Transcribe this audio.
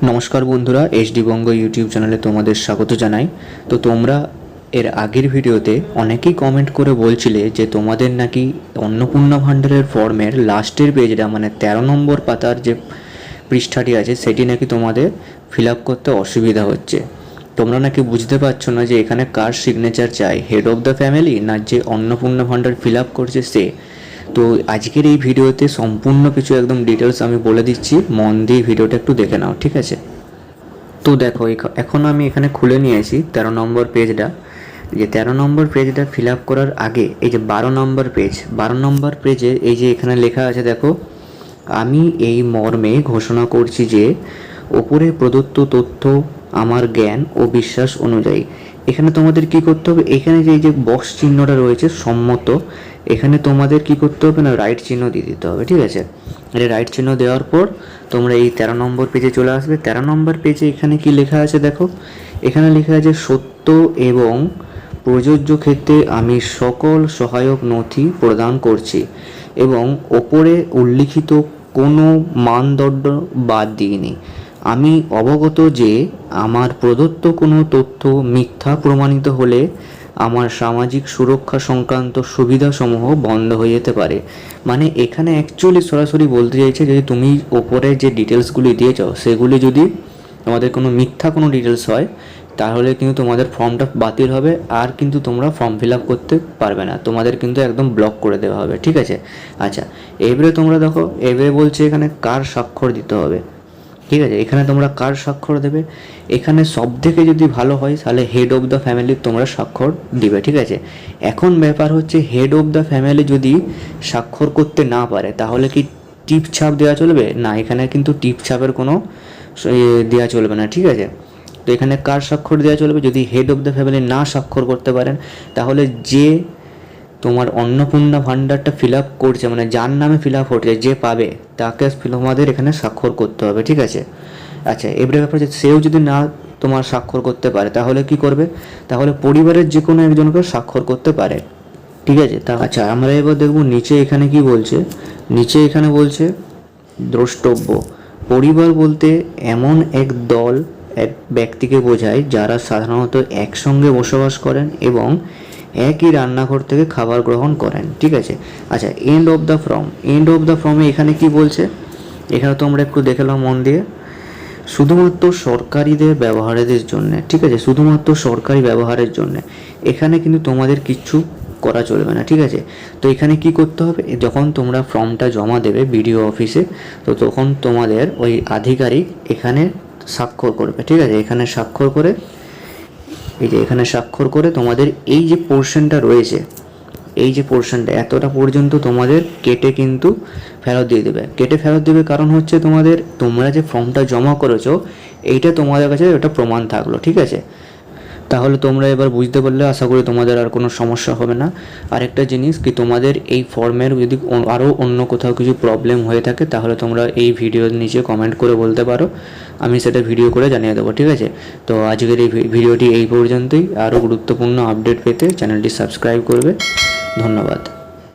নমস্কার বন্ধুরা, এসডি বঙ্গ ইউটিউব চ্যানেলে তোমাদের স্বাগত জানাই। তো তোমরা এর আগের ভিডিওতে অনেকেই কমেন্ট করে বলছিলে যে তোমাদের নাকি অন্নপূর্ণা ভাণ্ডারের ফর্মের লাস্টের পেজটা মানে 13 নম্বর পাতার যে পৃষ্ঠাটি আছে সেটি নাকি তোমাদের ফিল আপ করতে অসুবিধা হচ্ছে। তোমরা নাকি বুঝতে পারছো না যে এখানে কার সিগনেচার চাই, হেড অফ দ্য ফ্যামিলি না যে অন্নপূর্ণা ভাণ্ডার ফিল আপ করছে সে। তো আজকের এই ভিডিওতে সম্পূর্ণ কিছু একদম ডিটেলস আমি বলে দিচ্ছি, মন দিয়ে ভিডিওটা একটু দেখে নাও, ঠিক আছে? তো দেখো এখন আমি এখানে খুলে নিয়েছি 13 নম্বর পেজটা। যে 13 নম্বর পেজটা ফিল আপ করার আগে এই যে 12 নম্বর পেজে এই যে এখানে লেখা আছে দেখো, আমি এই মর্মে ঘোষণা করছি যে ওপরে প্রদত্ত তথ্য আমার জ্ঞান ও বিশ্বাস অনুযায়ী। এখানে তোমাদের কি করতে হবে, এখানে যে এই যে বক্স চিহ্নটা রয়েছে সম্মত, এখানে তোমাদের কি করতে হবে না রাইট চিহ্ন দিয়ে দিতে হবে, ঠিক আছে? এটা রাইট চিহ্ন দেওয়ার পর তোমরা এই 13 নম্বর পেজে চলে আসবে। 13 নম্বর পেজে এখানে কি লেখা আছে দেখো, এখানে লেখা আছে সত্য এবং প্রযোজ্য ক্ষেত্রে আমি সকল সহায়ক নথি প্রদান করছি এবং ওপরে উল্লিখিত কোনো মানদণ্ড বাদ দিইনি। আমি অবগত যে আমার প্রদত্ত কোনো তথ্য মিথ্যা প্রমাণিত হলে আমার সামাজিক সুরক্ষা সংক্রান্ত সুবিধাসমূহ বন্ধ হয়ে যেতে পারে। মানে এখানে অ্যাকচুয়ালি সরাসরি বলতে চাইছে যদি তুমি ওপরে যে ডিটেলসগুলি দিয়েছ সেগুলি যদি তোমাদের কোনো মিথ্যা কোনো ডিটেলস হয় তাহলে কিন্তু তোমাদের ফর্মটা বাতিল হবে, আর কিন্তু তোমরা ফর্ম ফিল আপ করতে পারবে না, তোমাদের কিন্তু একদম ব্লক করে দেওয়া হবে, ঠিক আছে? আচ্ছা, এবারে তোমরা দেখো, এবারে বলছে এখানে কার স্বাক্ষর দিতে হবে, ঠিক আছে? এখানে তোমরা কার স্বাক্ষর দেবে, এখানে সব থেকে যদি ভালো হয় তাহলে হেড অফ দ্য ফ্যামিলির তোমরা স্বাক্ষর দিবে, ঠিক আছে? এখন ব্যাপার হচ্ছে হেড অফ দ্য ফ্যামিলি যদি স্বাক্ষর করতে না পারে তাহলে কি টিপ ছাপ দেওয়া চলবে না? এখানে কিন্তু টিপ ছাপের কোনো দেওয়া চলবে না, ঠিক আছে? তো এখানে কার স্বাক্ষর দেওয়া চলবে, যদি হেড অফ দ্য ফ্যামিলি না স্বাক্ষর করতে পারেন তাহলে যে তোমার অন্নপূর্ণা ভাণ্ডারটা ফিল আপ করছে মানে যার নামে ফিল আপ হচ্ছে যে পাবে তাকে তোমাদের এখানে স্বাক্ষর করতে হবে, ঠিক আছে? আচ্ছা, এবারে ব্যাপার যে সেও যদি না তোমার স্বাক্ষর করতে পারে তাহলে কি করবে, তাহলে পরিবারের যে কোনো একজনকে স্বাক্ষর করতে পারে, ঠিক আছে? তা আচ্ছা, আমরা এবার দেখবো নিচে এখানে কি বলছে। নিচে এখানে বলছে দ্রষ্টব্য। পরিবার বলতে এমন এক দল এক ব্যক্তিকে বোঝায় যারা সাধারণত একসঙ্গে বসবাস করেন এবং একই রান্নাঘর থেকে খাবার গ্রহণ করেন, ঠিক আছে? আচ্ছা, এন্ড অফ দ্য ফর্মে এখানে কি বলছে, এখানে তো আমরা একটু দেখলাম মন দিয়ে, শুধুমাত্র সরকারিদের ব্যবহারের জন্য, ঠিক আছে? শুধুমাত্র সরকারি ব্যবহারের জন্য, এখানে কিন্তু তোমাদের কিচ্ছু করা চলবে না, ঠিক আছে? তো এখানে কি করতে হবে, যখন তোমরা ফর্মটা জমা দেবে বিডিও অফিসে তো তখন তোমাদের ওই আধিকারিক এখানে স্বাক্ষর করবে, ঠিক আছে? এখানে স্বাক্ষর করে এই যে এখানে স্বাক্ষর করে তোমাদের এই যে পোর্শনটা রয়েছে, এই যে পোর্শনটা এতটা পর্যন্ত তোমাদের কেটে কিন্তু ফেরত দিয়ে দেবে। কেটে ফেরত দেবে কারণ হচ্ছে তোমরা যে ফর্মটা জমা করেছো এইটা তোমাদের কাছে ওটা প্রমাণ থাকলো, ঠিক আছে? তাহলে তোমরা এবার বুঝতে পারলে, আশা করি তোমাদের আর কোনো সমস্যা হবে না। আরেকটা জিনিস কি, তোমাদের এই ফর্মের যদি আরও অন্য কোথাও কিছু প্রবলেম হয়ে থাকে তাহলে তোমরা এই ভিডিওর নিচে কমেন্ট করে বলতে পারো, আমি সেটা ভিডিও করে জানিয়ে দেবো, ঠিক আছে? তো আজকের এই ভিডিওটি এই পর্যন্তই। আরও গুরুত্বপূর্ণ আপডেট পেতে চ্যানেলটি সাবস্ক্রাইব করবে। ধন্যবাদ।